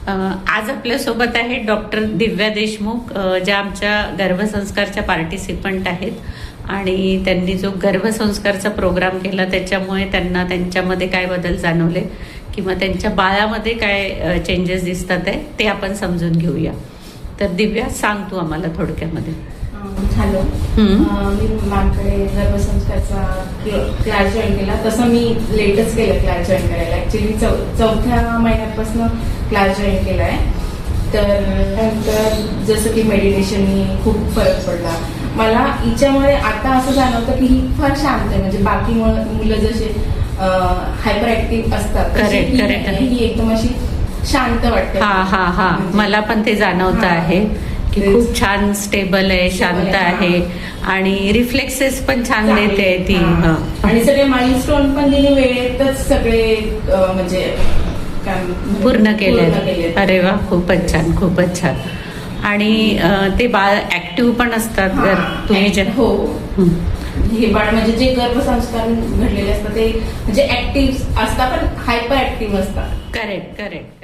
आज आपल्यासोबत आहे डॉक्टर दिव्या देशमुख, ज्या आमच्या गर्भसंस्कारच्या पार्टिसिपंट आहेत आणि त्यांनी जो गर्भसंस्कारचा प्रोग्राम केला त्याच्यामुळे त्यांना त्यांच्यामध्ये काय बदल जाणवले किंवा त्यांच्या बाळामध्ये काय चेंजेस दिसतात आहे ते आपण समजून घेऊया. तर दिव्या, सांग तू आम्हाला थोडक्यामध्ये. हॅलो, मी मॅमकडे गर्भसंस्कारचा क्लास जॉईन केला. तसं मी लेटच केलं क्लास जॉईन करायला. ॲक्च्युली चौथ्या महिन्यापासून क्लास जॉईन केला आहे. तर नंतर जसं की मेडिटेशननी खूप फरक पडला. मला हिच्यामुळे आता असं जाणवतं की ही फार शांत आहे. म्हणजे बाकी मुलं जसे हायपर ऍक्टिव्ह असतात ही एकदम अशी शांत वाटते. हा, मला पण ते जाणवतं आहे की खूप छान स्टेबल आहे, शांत आहे आणि रिफ्लेक्सेस पण छान देते ती. आणि सगळे माइलस्टोन पण तिने वेळेतच सगळे म्हणजे पूर्ण केले. अरे वा, खूपच छान, खूपच छान. आणि ते बाळ ऍक्टिव्ह पण असतात जर तुम्ही हो. हे बाळ म्हणजे जे गर्भसंस्कार घडलेले असतात ते म्हणजे ऍक्टिव्ह असतात पण हायपर ऍक्टिव्ह असतात. करेक्ट.